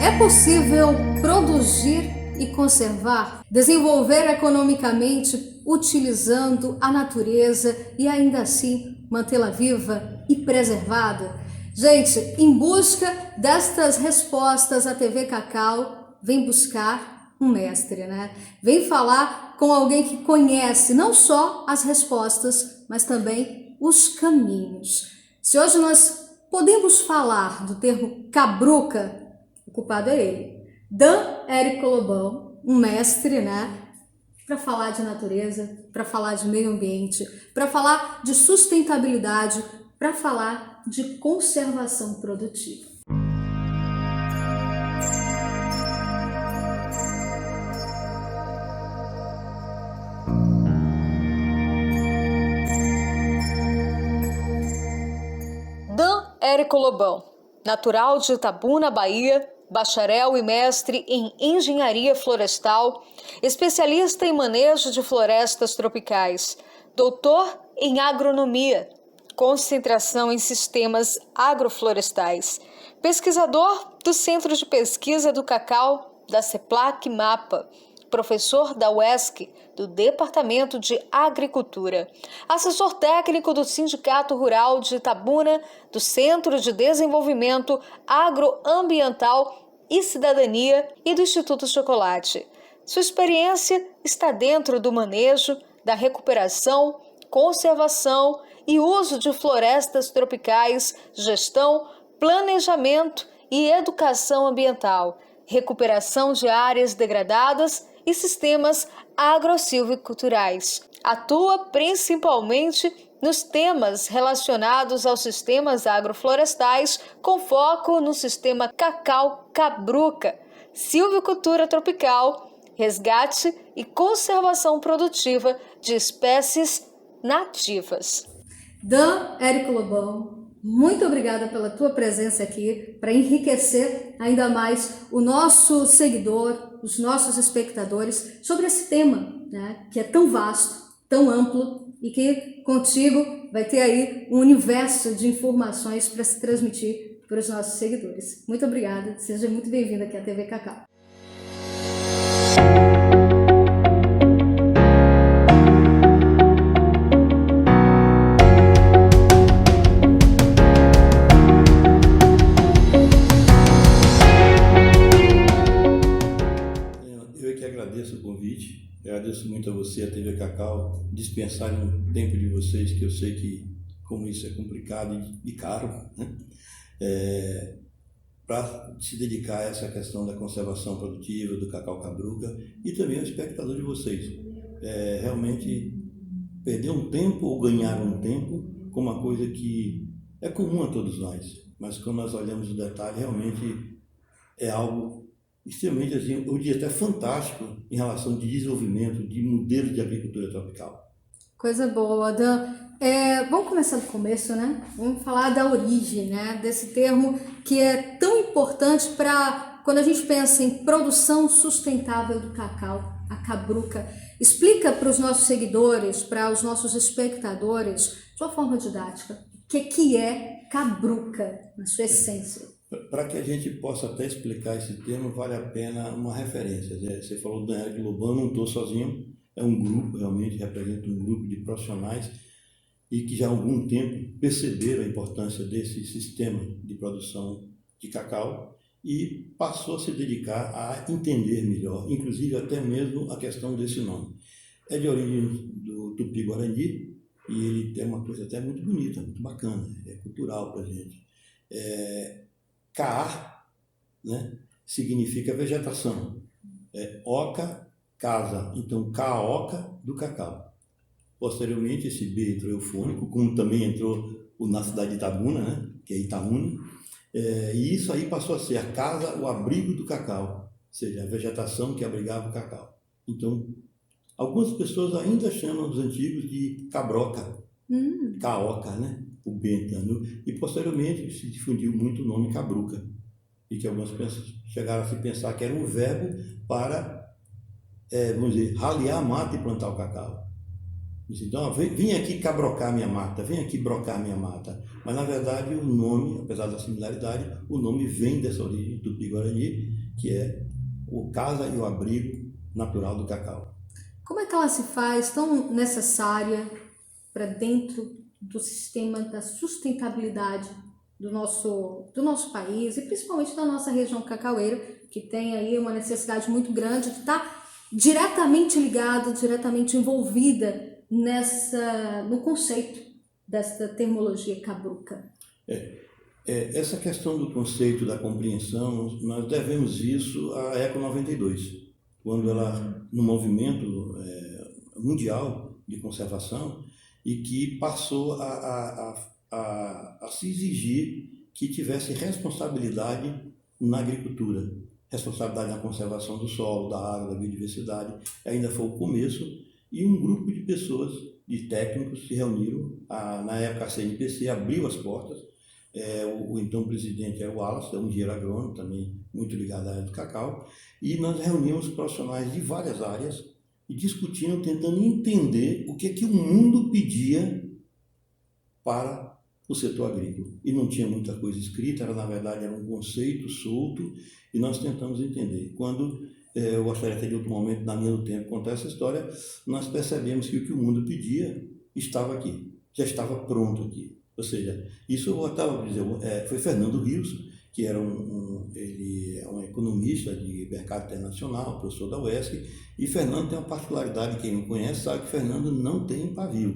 É possível produzir e conservar, desenvolver economicamente utilizando a natureza e ainda assim mantê-la viva e preservada? Gente, em busca destas respostas, a TV Cacau vem buscar um mestre, né? Vem falar com alguém que conhece não só as respostas, mas também os caminhos. Se hoje nós podemos falar do termo cabruca, o culpado é ele, Dan Érico Lobão, um mestre, né? Para falar de natureza, para falar de meio ambiente, para falar de sustentabilidade, para falar de conservação produtiva. Dan Érico Lobão, natural de Itabuna, Bahia, bacharel e mestre em engenharia florestal, especialista em manejo de florestas tropicais, doutor em agronomia, concentração em sistemas agroflorestais, pesquisador do Centro de Pesquisa do Cacau da CEPLAC-MAPA, professor da UESC, do Departamento de Agricultura, assessor técnico do Sindicato Rural de Itabuna, do Centro de Desenvolvimento Agroambiental e Cidadania e do Instituto Chocolate. Sua experiência está dentro do manejo, da recuperação, conservação e uso de florestas tropicais, gestão, planejamento e educação ambiental, recuperação de áreas degradadas e sistemas agrosilviculturais. Atua principalmente nos temas relacionados aos sistemas agroflorestais, com foco no sistema cacau-cabruca, silvicultura tropical, resgate e conservação produtiva de espécies nativas. Dan Érico Lobão, muito obrigada pela tua presença aqui para enriquecer ainda mais o nosso seguidor, os nossos espectadores sobre esse tema, né, que é tão vasto, tão amplo e que contigo vai ter aí um universo de informações para se transmitir para os nossos seguidores. Muito obrigada, seja muito bem-vinda aqui à TV Cacau. Agradeço o convite, agradeço muito a você, a TV Cacau, dispensar um tempo de vocês, que eu sei que como isso é complicado e caro, né? Para se dedicar a essa questão da conservação produtiva do cacau-cabruca e também ao espectador de vocês. Realmente perder um tempo ou ganhar um tempo com uma coisa que é comum a todos nós, mas quando nós olhamos o detalhe, realmente é algo extremamente, assim, eu diria até fantástico em relação de desenvolvimento de modelos de agricultura tropical. Coisa boa, Dan. Vamos começar do começo, né? Vamos falar da origem, né? Desse termo que é tão importante para quando a gente pensa em produção sustentável do cacau, a cabruca. Explica para os nossos seguidores, para os nossos espectadores, de uma forma didática, o que é cabruca, na sua essência. Para que a gente possa até explicar esse termo, vale a pena uma referência. Você falou do Dan Érico Lobão, não estou sozinho, é um grupo, realmente representa um grupo de profissionais e que já há algum tempo perceberam a importância desse sistema de produção de cacau e passou a se dedicar a entender melhor, inclusive até mesmo a questão desse nome. É de origem do Tupi-Guarani e ele tem uma coisa até muito bonita, muito bacana, é cultural para a gente. Caá, né, significa vegetação. Oca, casa. Então, caoca do cacau. Posteriormente, esse B entrou eufônico, como também entrou na cidade de Itabuna, né, que é Itaúna. E isso aí passou a ser a casa, o abrigo do cacau, ou seja, a vegetação que abrigava o cacau. Então, algumas pessoas ainda chamam dos antigos de cabroca, caoca, né? O bentano, e posteriormente se difundiu muito o nome cabruca, e que algumas pessoas chegaram a se pensar que era um verbo para, vamos dizer, ralear a mata e plantar o cacau. Então, vem aqui cabrocar minha mata, vem aqui brocar minha mata. Mas, na verdade, o nome, apesar da similaridade, o nome vem dessa origem tupi-guarani, que é o casa e o abrigo natural do cacau. Como é que ela se faz tão necessária para dentro do sistema da sustentabilidade do nosso país e principalmente da nossa região cacaueira, que tem aí uma necessidade muito grande de estar diretamente ligado, diretamente envolvida no conceito dessa terminologia cabruca? Essa questão do conceito da compreensão, nós devemos isso à Eco 92, quando ela, no movimento mundial de conservação, e que passou a se exigir que tivesse responsabilidade na agricultura, responsabilidade na conservação do solo, da água, da biodiversidade. Ainda foi o começo, e um grupo de pessoas, de técnicos, se reuniram. Na época a CNPC abriu as portas. O então presidente era o Wallace, um engenheiro agrônomo, também muito ligado à área do cacau, e nós reunimos profissionais de várias áreas e discutindo, tentando entender o que o mundo pedia para o setor agrícola. E não tinha muita coisa escrita, na verdade era um conceito solto, e nós tentamos entender. Quando eu gostaria até de outro momento, na linha do tempo, contar essa história, nós percebemos que o que o mundo pedia estava aqui, já estava pronto aqui. Ou seja, isso eu estava dizendo, foi Fernando Rios, que era ele é um economista de mercado internacional, professor da UESC, e Fernando tem uma particularidade, quem não conhece sabe que Fernando não tem pavio,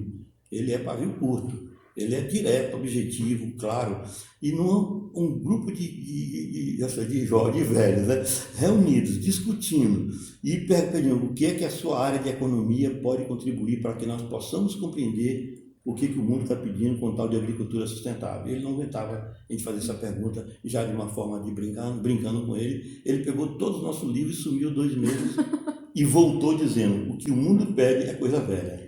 ele é pavio curto, ele é direto, objetivo, claro, e um grupo de velhos, né, reunidos, discutindo e perguntando o que é que a sua área de economia pode contribuir para que nós possamos compreender o que o mundo está pedindo com tal de agricultura sustentável. Ele não aguentava a gente fazer essa pergunta, já de uma forma de brincando com ele. Ele pegou todos os nossos livros, sumiu 2 meses e voltou dizendo: o que o mundo pede é coisa velha.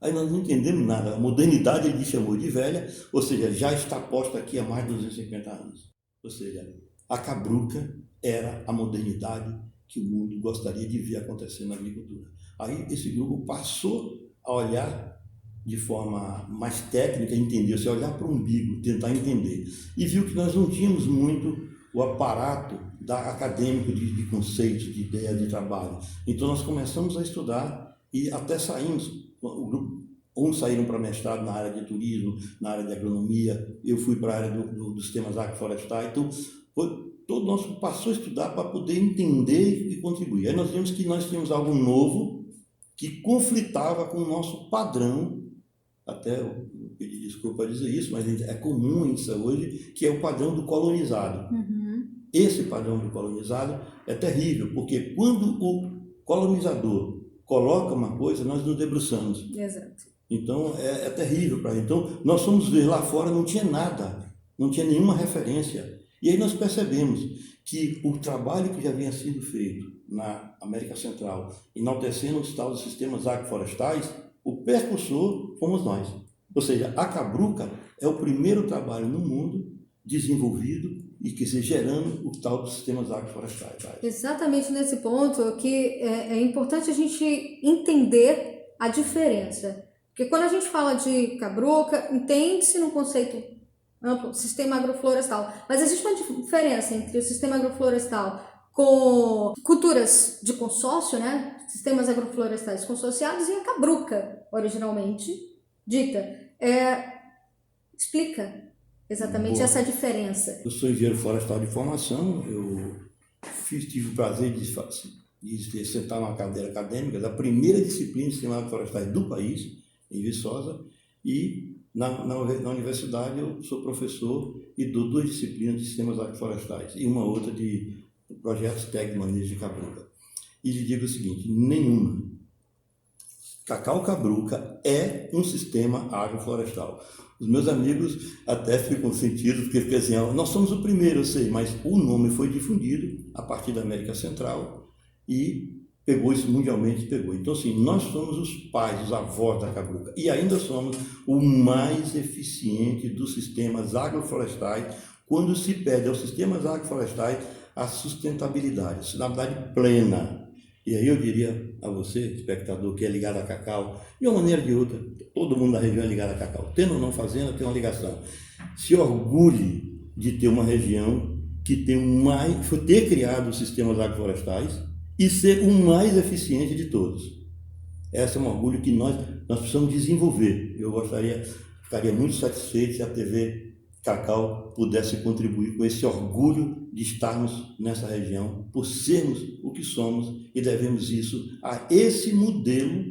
Aí nós não entendemos nada. A modernidade ele chamou de velha, ou seja, já está posta aqui há mais de 250 anos. Ou seja, a cabruca era a modernidade que o mundo gostaria de ver acontecer na agricultura. Aí esse grupo passou a olhar de forma mais técnica, entender, você olhar para o umbigo, tentar entender. E viu que nós não tínhamos muito o aparato acadêmico de conceitos, de ideias, de trabalho. Então nós começamos a estudar e até saímos, o grupo, uns saíram para mestrado na área de turismo, na área de agronomia, eu fui para a área dos sistemas agroflorestais, então todo nosso passou a estudar para poder entender e contribuir. Aí nós vimos que nós tínhamos algo novo que conflitava com o nosso padrão. Até eu pedi desculpa a dizer isso, mas é comum isso hoje, que é o padrão do colonizado. Uhum. Esse padrão do colonizado é terrível, porque quando o colonizador coloca uma coisa, nós nos debruçamos. Exato. Então é terrível para a gente. Então nós fomos ver lá fora, não tinha nada, não tinha nenhuma referência. E aí nós percebemos que o trabalho que já vinha sendo feito na América Central, enaltecendo os tais sistemas agroflorestais, o percursor fomos nós. Ou seja, a cabruca é o primeiro trabalho no mundo desenvolvido e que se gerando o tal dos sistemas agroflorestais. Exatamente nesse ponto que é importante a gente entender a diferença. Porque quando a gente fala de cabruca, entende-se no conceito amplo, sistema agroflorestal. Mas existe uma diferença entre o sistema agroflorestal com culturas de consórcio, né? Sistemas agroflorestais consorciados, e a cabruca, originalmente dita. Explica exatamente essa diferença. Eu sou engenheiro florestal de formação, eu tive o prazer de sentar numa cadeira acadêmica da primeira disciplina de sistemas agroflorestais do país, em Viçosa, e na universidade eu sou professor e dou 2 disciplinas de sistemas agroflorestais e uma outra de projetos técnicos de manejo de cabruca. E lhe digo o seguinte: nenhuma. Cacau cabruca é um sistema agroflorestal. Os meus amigos até ficam sentidos, porque ficam assim, nós somos o primeiro, eu sei, mas o nome foi difundido a partir da América Central e pegou isso mundialmente, pegou. Então, assim, nós somos os pais, os avós da cabruca, e ainda somos o mais eficiente dos sistemas agroflorestais quando se pede aos sistemas agroflorestais a sustentabilidade plena. E aí eu diria a você, espectador, que é ligado a cacau, de uma maneira ou de outra, todo mundo da região é ligado a cacau. Tendo ou não fazenda, tem uma ligação. Se orgulhe de ter uma região que tem ter criado os sistemas agroflorestais e ser o mais eficiente de todos. Esse é um orgulho que nós precisamos desenvolver. Eu ficaria muito satisfeito se a TV Cacau pudesse contribuir com esse orgulho de estarmos nessa região, por sermos o que somos, e devemos isso a esse modelo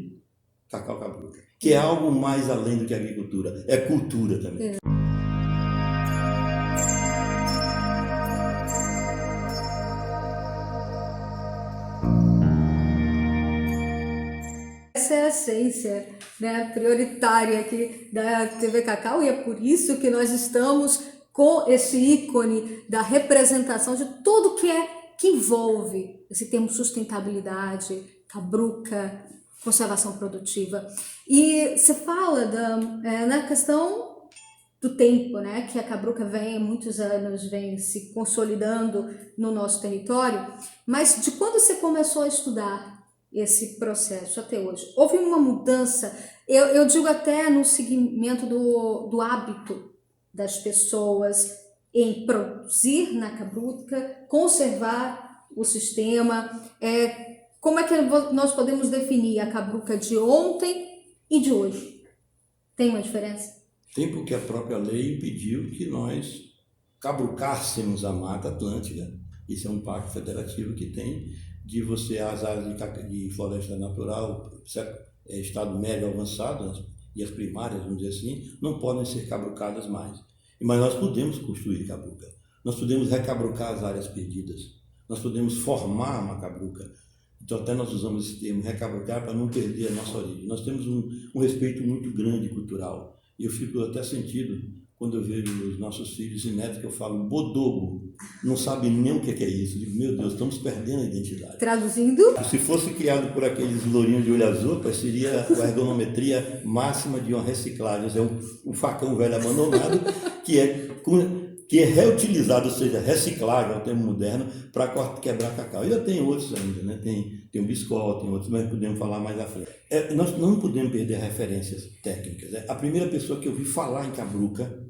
Cacau Cabruca, que é algo mais além do que agricultura, é cultura também. Essa é a essência, né, prioritária aqui da TV Cacau, e é por isso que nós estamos com esse ícone da representação de tudo que envolve esse termo sustentabilidade, cabruca, conservação produtiva. E você fala na questão do tempo, né, que a cabruca há muitos anos vem se consolidando no nosso território, mas de quando você começou a estudar esse processo até hoje, houve uma mudança, eu digo até no segmento do hábito das pessoas em produzir na cabruca, conservar o sistema. Como é que nós podemos definir a cabruca de ontem e de hoje? Tem uma diferença? Tem, porque a própria lei impediu que nós cabrucássemos a Mata Atlântica. Isso é um pacto federativo que tem de você, as áreas de floresta natural, estado médio avançado, e as primárias, vamos dizer assim, não podem ser cabrucadas mais. Mas nós podemos construir cabruca, nós podemos recabrucar as áreas perdidas, nós podemos formar uma cabruca. Então até nós usamos esse termo, recabrucar, para não perder a nossa origem. Nós temos um respeito muito grande cultural, e eu fico até sentido quando eu vejo os nossos filhos e netos que eu falo bodogo, não sabem nem o que é isso. Eu digo, meu Deus, estamos perdendo a identidade. Traduzindo? Se fosse criado por aqueles lourinhos de olho azul, seria a ergonometria máxima de uma reciclagem. É um facão velho abandonado que é reutilizado, ou seja, reciclável, é o termo moderno, para quebrar cacau. E eu tenho outros ainda, né? Tem o Biscoff, tem outros, mas podemos falar mais à frente. Nós não podemos perder referências técnicas. A primeira pessoa que eu vi falar em cabruca,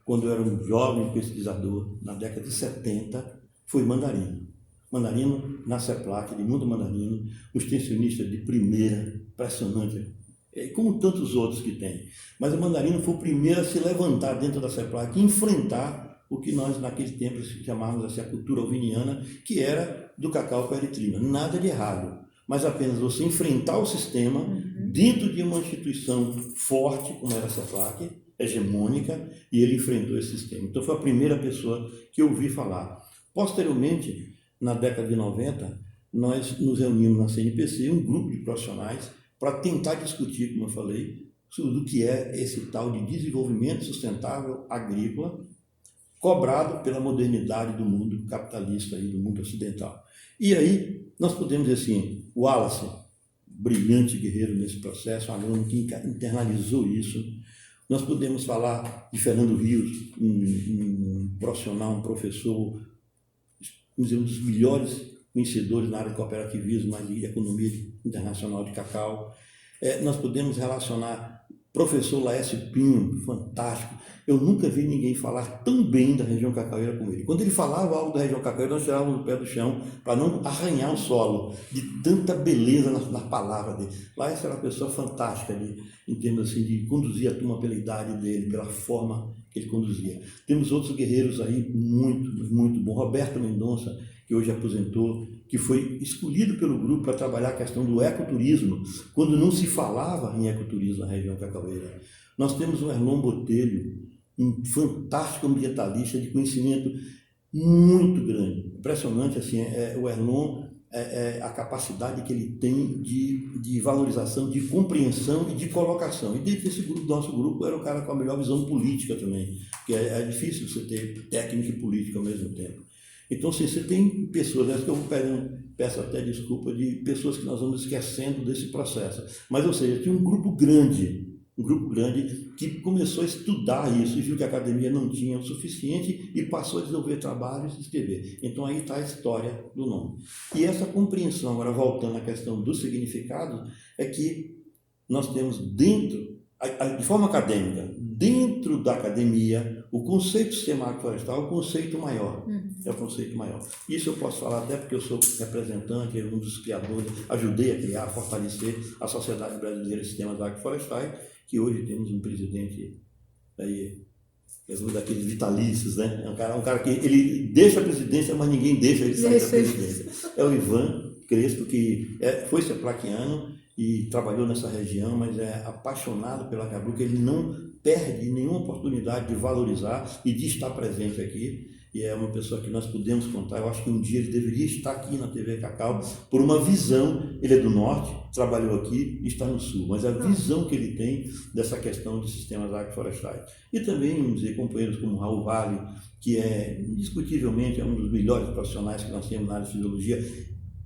quando eu era um jovem pesquisador, na década de 70, foi Mandarino. Mandarino, na CEPLAC, de Mundo Mandarino, um extensionista de primeira, impressionante, como tantos outros que tem. Mas o Mandarino foi o primeiro a se levantar dentro da CEPLAC e enfrentar o que nós naquele tempo chamávamos assim, a cultura alviniana, que era do cacau com a eritrina. Nada de errado, mas apenas você enfrentar o sistema dentro de uma instituição forte, como era a CEPLAC, hegemônica, e ele enfrentou esse sistema. Então foi a primeira pessoa que eu ouvi falar. Posteriormente, na década de 90, nós nos reunimos na CNPC, um grupo de profissionais, para tentar discutir, como eu falei, sobre o que é esse tal de desenvolvimento sustentável agrícola, cobrado pela modernidade do mundo capitalista e do mundo ocidental. E aí nós podemos dizer assim, o Wallace, brilhante guerreiro nesse processo, um aluno que internalizou isso. Nós podemos falar de Fernando Rios, um profissional, um professor, vamos dizer, um dos melhores conhecedores na área de cooperativismo e de economia internacional de cacau. Nós podemos relacionar professor Laércio Pinho, fantástico. Eu nunca vi ninguém falar tão bem da região cacaueira como ele. Quando ele falava algo da região cacaueira, nós tirávamos o pé do chão para não arranhar o solo, de tanta beleza na palavra dele. Laércio era uma pessoa fantástica, em termos assim, de conduzir a turma pela idade dele, pela forma que ele conduzia. Temos outros guerreiros aí muito, muito bons. Roberto Mendonça, que hoje aposentou, que foi escolhido pelo grupo para trabalhar a questão do ecoturismo, quando não se falava em ecoturismo na região cacaueira. Nós temos o Erlon Botelho, um fantástico ambientalista de conhecimento muito grande. Impressionante, assim, o Erlon, a capacidade que ele tem de valorização, de compreensão e de colocação. E dentro desse grupo, nosso grupo, era o cara com a melhor visão política também, porque é difícil você ter técnica e política ao mesmo tempo. Então, assim, você tem pessoas, que eu peço até desculpa, de pessoas que nós vamos esquecendo desse processo. Mas, ou seja, tinha um grupo grande um grupo grande que começou a estudar isso e viu que a academia não tinha o suficiente e passou a desenvolver trabalhos e escrever. Então aí está a história do nome. E essa compreensão, agora voltando à questão do significado, é que nós temos dentro, de forma acadêmica, dentro da academia, o conceito sistemático florestal é o conceito maior. É o conceito maior. Isso eu posso falar até porque eu sou representante, um dos criadores, ajudei a criar, a fortalecer a Sociedade Brasileira de Sistemas Agroflorestais, que hoje temos um presidente aí, um daqueles vitalícios, né? É um cara que ele deixa a presidência, mas ninguém deixa ele sair da presidência. É o Ivan Crespo, que foi seplaquiano e trabalhou nessa região, mas é apaixonado pela cabruca. Ele não perde nenhuma oportunidade de valorizar e de estar presente aqui. E é uma pessoa que nós podemos contar. Eu acho que um dia ele deveria estar aqui na TV Cacau por uma visão. Ele é do norte, trabalhou aqui e está no sul, mas a visão que ele tem dessa questão de sistemas agroflorestais. E também, vamos dizer, companheiros como Raul Vale, que indiscutivelmente é um dos melhores profissionais que nós temos na área de fisiologia,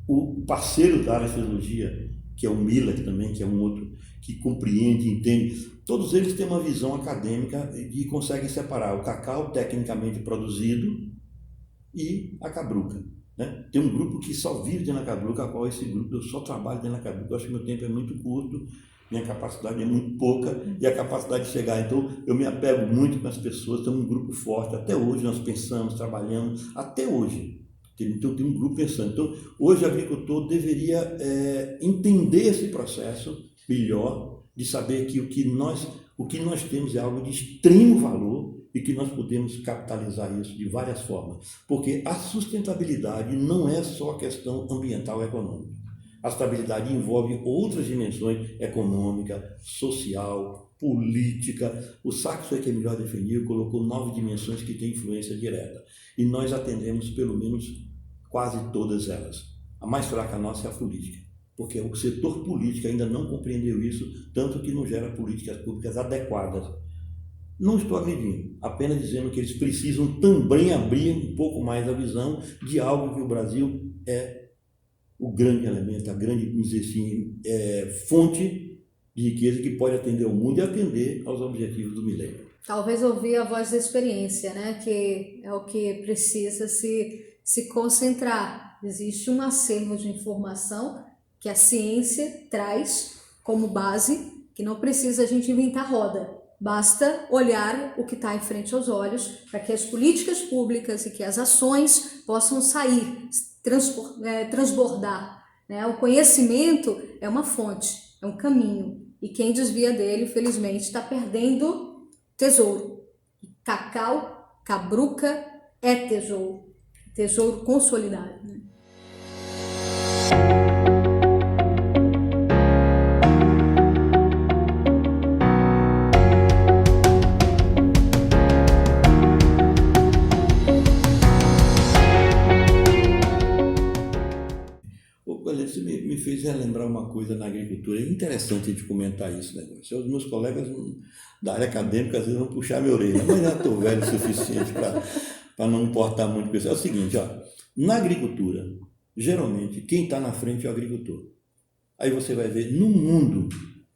o parceiro da área de fisiologia, que é o Miller também, que é um outro que compreende, entende. Todos eles têm uma visão acadêmica e conseguem separar o cacau tecnicamente produzido e a cabruca. Né? Tem um grupo que só vive dentro da cabruca, qual é esse grupo? Eu só trabalho dentro da cabruca. Eu acho que meu tempo é muito curto, minha capacidade é muito pouca e a capacidade de chegar. Então, eu me apego muito com as pessoas, temos um grupo forte. Até hoje nós pensamos, trabalhamos, até hoje. Então, tem um grupo pensando. Então, hoje o agricultor deveria entender esse processo melhor, de saber que o que nós temos é algo de extremo valor e que nós podemos capitalizar isso de várias formas. Porque a sustentabilidade não é só a questão ambiental e econômica. A sustentabilidade envolve outras dimensões econômica, social, política. O Sachs foi quem melhor definiu, colocou 9 dimensões que têm influência direta. E nós atendemos pelo menos quase todas elas. A mais fraca nossa é a política, porque o setor político ainda não compreendeu isso, tanto que não gera políticas públicas adequadas. Não estou agredindo, apenas dizendo que eles precisam também abrir um pouco mais a visão de algo que o Brasil é o grande elemento, a grande, vamos dizer assim, fonte de riqueza que pode atender ao mundo e atender aos objetivos do milênio. Talvez ouvir a voz da experiência, né? Que é o que precisa se concentrar. Existe um acervo de informação que a ciência traz como base, que não precisa a gente inventar roda. Basta olhar o que está em frente aos olhos para que as políticas públicas e que as ações possam sair, transbordar. Né? O conhecimento é uma fonte, é um caminho. E quem desvia dele, felizmente, está perdendo tesouro. Cacau, cabruca é tesouro. Tesouro consolidado. Né? Você me fez relembrar uma coisa na agricultura. É interessante a gente comentar isso, né? Os meus colegas da área acadêmica às vezes vão puxar minha orelha, mas já estou velho o suficiente para não importar muito com isso. É o seguinte, na agricultura, geralmente, quem está na frente é o agricultor. Aí você vai ver, no mundo,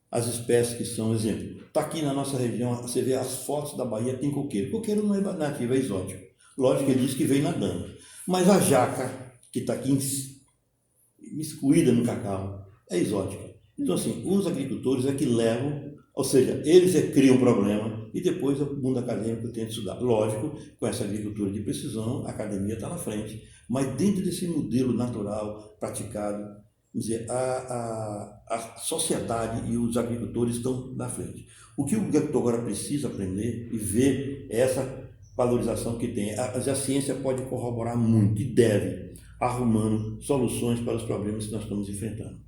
as espécies que são, exemplo, está aqui na nossa região, você vê as fotos da Bahia, tem coqueiro. Coqueiro não é nativo, é exótico. Lógico que ele diz que vem nadando. Mas a jaca, que está aqui miscuída no cacau, é exótica. Então, assim, os agricultores é que levam, ou seja, eles criam um problema e depois o mundo acadêmico tenta estudar. Lógico, com essa agricultura de precisão, a academia está na frente, mas dentro desse modelo natural, praticado, vamos dizer, a sociedade e os agricultores estão na frente. O que o agricultor agora precisa aprender e ver é essa valorização que tem. A ciência pode corroborar muito e deve, arrumando soluções para os problemas que nós estamos enfrentando.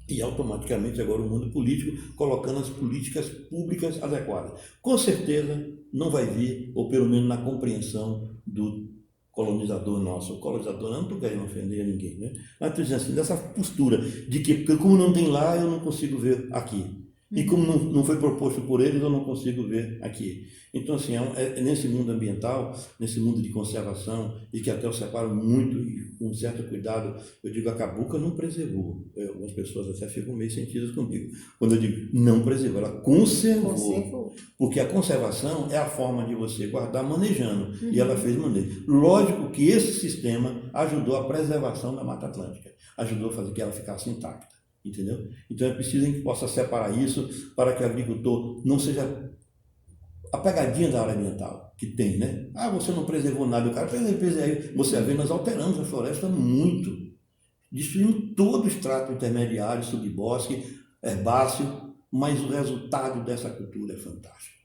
E automaticamente agora o mundo político colocando as políticas públicas adequadas. Com certeza não vai vir, ou pelo menos na compreensão do colonizador nosso. O colonizador, não estou querendo ofender ninguém, né? Mas estou dizendo assim, dessa postura de que como não tem lá, eu não consigo ver aqui. E como não foi proposto por eles, eu não consigo ver aqui. Então, assim, é nesse mundo ambiental, nesse mundo de conservação, e que até eu separo muito e com um certo cuidado, eu digo, a Cabuca não preservou. Algumas pessoas até ficam meio sentidas comigo. Quando eu digo não preservou, ela conservou. Porque a conservação é a forma de você guardar manejando, e ela fez manejo. Lógico que esse sistema ajudou a preservação da Mata Atlântica, ajudou a fazer que ela ficasse intacta. Entendeu? Então é preciso que a gente possa separar isso para que o agricultor não seja a pegadinha da área ambiental que tem, né? Ah, você não preservou nada, o cara preservou. Você vê, nós alteramos a floresta muito, destruímos todo o extrato intermediário, subbosque, herbáceo, mas o resultado dessa cultura é fantástico.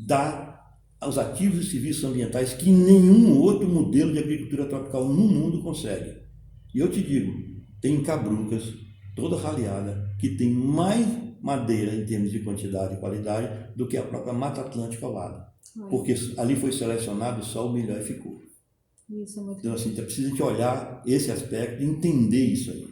Dá aos ativos e serviços ambientais que nenhum outro modelo de agricultura tropical no mundo consegue. E eu te digo, tem cabrucas toda raleada, que tem mais madeira em termos de quantidade e qualidade do que a própria Mata Atlântica ao lado. Porque ali foi selecionado só o melhor e ficou. Isso é muito então, assim, precisa de olhar esse aspecto e entender isso aí.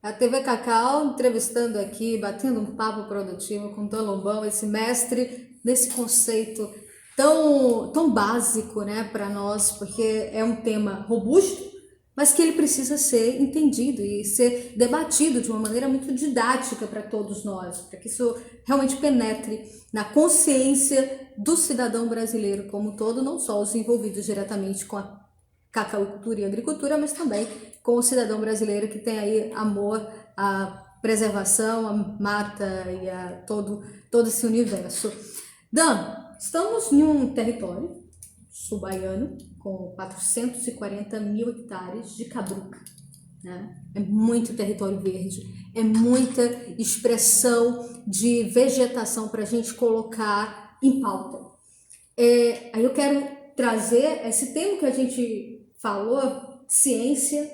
A TV Cacau entrevistando aqui, batendo um papo produtivo com o Dan Lobão, esse mestre nesse conceito tão básico, né, para nós, porque é um tema robusto, mas que ele precisa ser entendido e ser debatido de uma maneira muito didática para todos nós, para que isso realmente penetre na consciência do cidadão brasileiro como um todo, não só os envolvidos diretamente com a cacauicultura e agricultura, mas também com o cidadão brasileiro que tem aí amor à preservação, à mata e a todo esse universo. Dan, estamos em um território sul-baiano com 440 mil hectares de cabruca, né? É muito território verde, é muita expressão de vegetação para a gente colocar em pauta. Aí eu quero trazer esse tema que a gente falou, ciência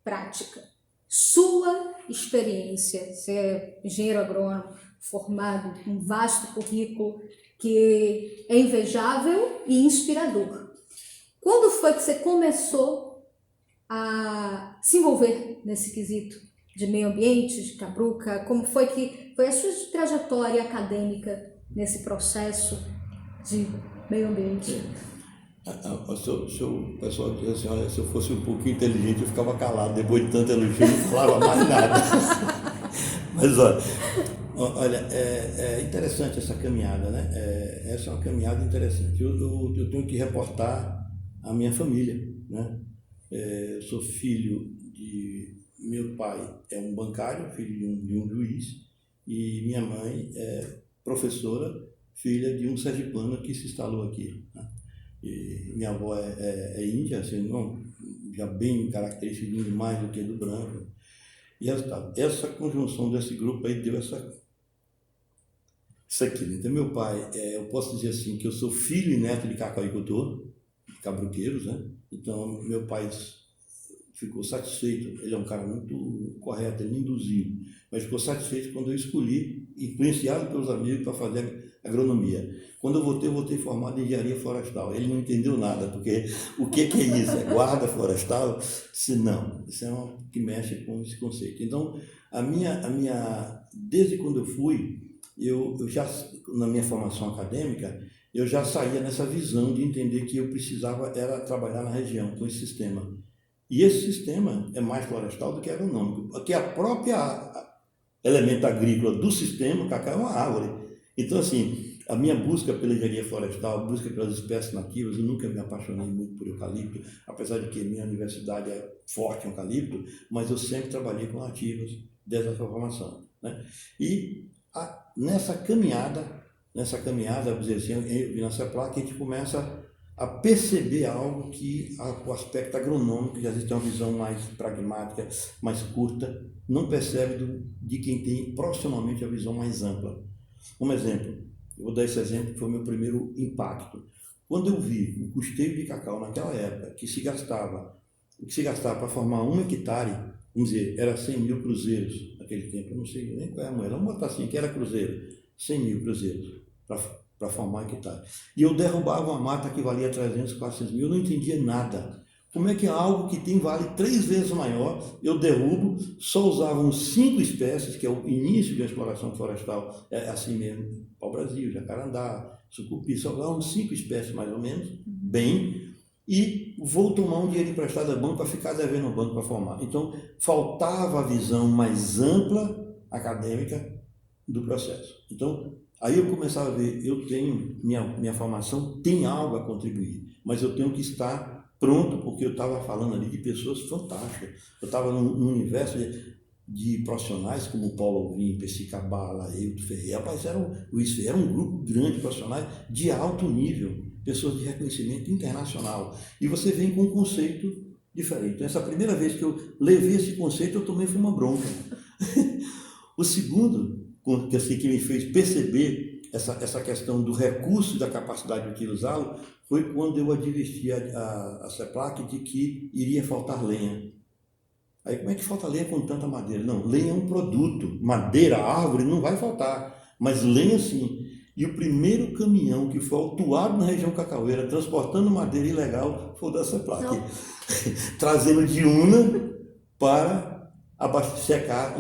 prática. Sua experiência, você é engenheiro agrônomo, formado com um vasto currículo que é invejável e inspirador. Quando foi que você começou a se envolver nesse quesito de meio ambiente, de cabruca? Como foi que foi a sua trajetória acadêmica nesse processo de meio ambiente? O pessoal dizia assim, olha, se eu fosse um pouquinho inteligente eu ficava calado, depois de tanto elogio eu não falava mais nada. Mas olha, é interessante essa caminhada, né? Essa é uma caminhada interessante. Eu tenho que reportar a minha família, né? Eu sou filho de... Meu pai é um bancário, filho de um juiz, e minha mãe é professora, filha de um sergipano que se instalou aqui, né? E minha avó é índia, assim, não, já bem característica de mais do que do branco. E essa conjunção desse grupo aí deu isso aqui. Então, meu pai, eu posso dizer assim, que eu sou filho e neto de cacauicultor, de cabruqueiros, né? Então, meu pai ficou satisfeito, ele é um cara muito correto, ele me induziu, mas ficou satisfeito quando eu escolhi, influenciado pelos amigos, para fazer agronomia. Quando eu voltei formado em engenharia florestal. Ele não entendeu nada, porque o que é isso? É guarda florestal? Se não, isso é uma que mexe com esse conceito. Então, desde quando eu fui, eu já, na minha formação acadêmica, eu já saía nessa visão de entender que eu precisava era trabalhar na região com esse sistema. E esse sistema é mais florestal do que agronômico, porque a própria elemento agrícola do sistema, o cacau é uma árvore. Então, assim, a minha busca pela engenharia florestal, a busca pelas espécies nativas, eu nunca me apaixonei muito por eucalipto, apesar de que minha universidade é forte em eucalipto, mas eu sempre trabalhei com nativas dessa formação, né? E nessa caminhada, vamos dizer assim, nessa placa, a gente começa a perceber algo que o aspecto agronômico, que às vezes tem uma visão mais pragmática, mais curta, não percebe de quem tem profissionalmente a visão mais ampla. Um exemplo, eu vou dar esse exemplo que foi o meu primeiro impacto. Quando eu vi o custeio de cacau naquela época, o que se gastava para formar 1 hectare, vamos dizer, era 100 mil cruzeiros naquele tempo, eu não sei nem qual é a moeda, vamos botar assim, que era cruzeiro, 100 mil cruzeiros para formar 1 hectare. E eu derrubava uma mata que valia 300, 400 mil, eu não entendia nada. Como é que algo que tem vale 3 vezes maior, eu derrubo, só usavam 5 espécies, que é o início de exploração florestal, é assim mesmo, pau-brasil, jacarandá, sucupi, só usavam 5 espécies mais ou menos, bem, e vou tomar um dinheiro emprestado a banco para ficar devendo ao banco para formar. Então, faltava a visão mais ampla, acadêmica, do processo. Então, aí eu começava a ver, eu tenho, minha formação tem algo a contribuir, mas eu tenho que estar pronto, porque eu estava falando ali de pessoas fantásticas. Eu estava num universo de profissionais como o Paulo Alvim, Percy Cabala, Eilton Ferreira. Rapaz, era um grupo grande de profissionais de alto nível, pessoas de reconhecimento internacional. E você vem com um conceito diferente. Então, essa primeira vez que eu levei esse conceito, eu tomei uma bronca. O segundo, que me fez perceber essa questão do recurso e da capacidade de utilizá-lo, foi quando eu adverti a CEPLAC de que iria faltar lenha. Aí, como é que falta lenha com tanta madeira? Não, lenha é um produto. Madeira, árvore, não vai faltar, mas lenha sim. E o primeiro caminhão que foi autuado na região cacaueira, transportando madeira ilegal, foi o da CEPLAC. Trazendo de Una para secar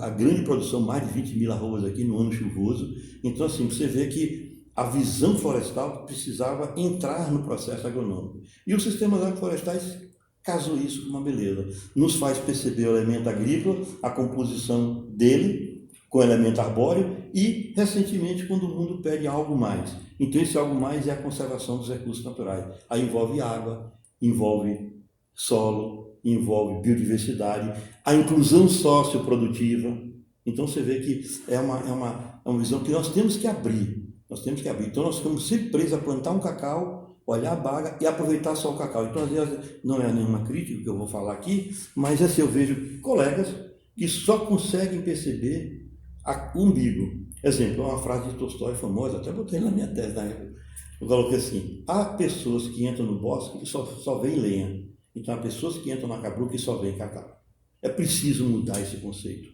a grande produção, mais de 20 mil arrobas aqui no ano chuvoso. Então, assim, você vê que a visão florestal precisava entrar no processo agronômico. E os sistemas agroflorestais casou isso com uma beleza. Nos faz perceber o elemento agrícola, a composição dele com o elemento arbóreo e, recentemente, quando o mundo pede algo mais. Então, esse algo mais é a conservação dos recursos naturais. Aí envolve água, envolve solo, envolve biodiversidade, a inclusão socioprodutiva. Então, você vê que é uma visão que nós temos que abrir. Então, nós ficamos sempre presos a plantar um cacau, olhar a baga e aproveitar só o cacau. Então, às vezes, não é nenhuma crítica que eu vou falar aqui, mas assim, eu vejo colegas que só conseguem perceber o umbigo. Exemplo, uma frase de Tolstói famosa, até botei na minha tese na época. Eu coloquei assim: há pessoas que entram no bosque e só veem lenha. Então, há pessoas que entram na cabruca e só veem cacau. É preciso mudar esse conceito.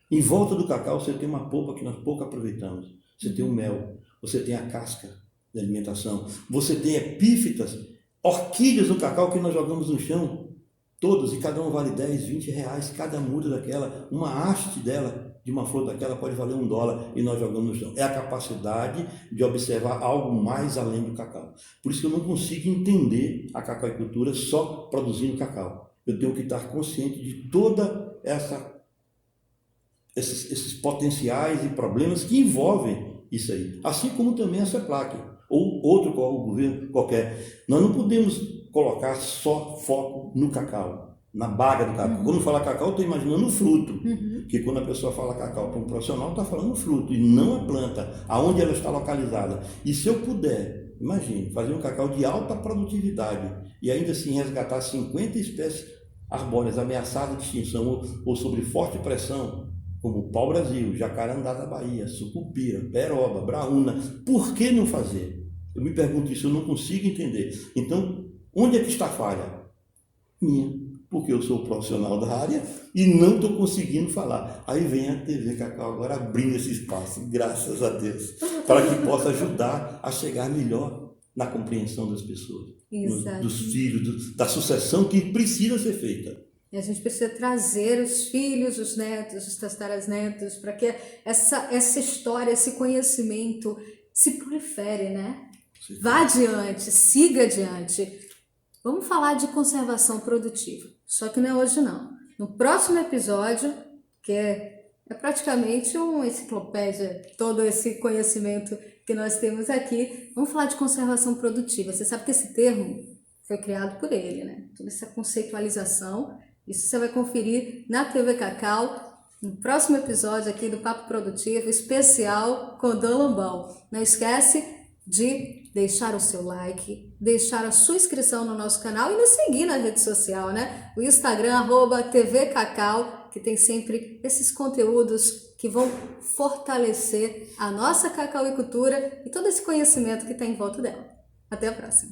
Em volta do cacau, você tem uma polpa que nós pouco aproveitamos. Você tem o mel, você tem a casca de alimentação, você tem epífitas, orquídeas do cacau que nós jogamos no chão, todos, e cada um vale 10, 20 reais, cada muda daquela, uma haste dela, de uma flor daquela, pode valer $1 e nós jogamos no chão. É a capacidade de observar algo mais além do cacau. Por isso que eu não consigo entender a cacauicultura só produzindo cacau. Eu tenho que estar consciente de toda esses potenciais e problemas que envolvem isso aí. Assim como também a CEPLAC, ou outro governo qualquer. Nós não podemos colocar só foco no cacau, na baga do cacau. Quando fala cacau, eu estou imaginando o fruto. Porque quando a pessoa fala cacau para um profissional, está falando fruto, e não a planta, aonde ela está localizada. E se eu puder, imagine, fazer um cacau de alta produtividade e ainda assim resgatar 50 espécies arbóreas ameaçadas de extinção ou sob forte pressão, como pau-brasil, jacarandá da Bahia, sucupira, peroba, braúna, por que não fazer? Eu me pergunto isso, eu não consigo entender. Então, onde é que está a falha? Minha, porque eu sou profissional da área e não estou conseguindo falar. Aí vem a TV Cacau agora abrindo esse espaço, graças a Deus, para que possa ajudar a chegar melhor na compreensão das pessoas, dos filhos, da sucessão que precisa ser feita. E a gente precisa trazer os filhos, os netos, os tataranetos, para que essa história, esse conhecimento se prolifere, né? Sim. Vá adiante, siga adiante. Vamos falar de conservação produtiva. Só que não é hoje, não. No próximo episódio, que é praticamente uma enciclopédia, todo esse conhecimento que nós temos aqui, vamos falar de conservação produtiva. Você sabe que esse termo foi criado por ele, né? Toda essa conceitualização. Isso você vai conferir na TV Cacau, no próximo episódio aqui do Papo Produtivo, especial com Dom Lobão. Não esquece de deixar o seu like, deixar a sua inscrição no nosso canal e nos seguir na rede social, né? O Instagram, @TV Cacau, que tem sempre esses conteúdos que vão fortalecer a nossa cacauicultura e todo esse conhecimento que está em volta dela. Até a próxima!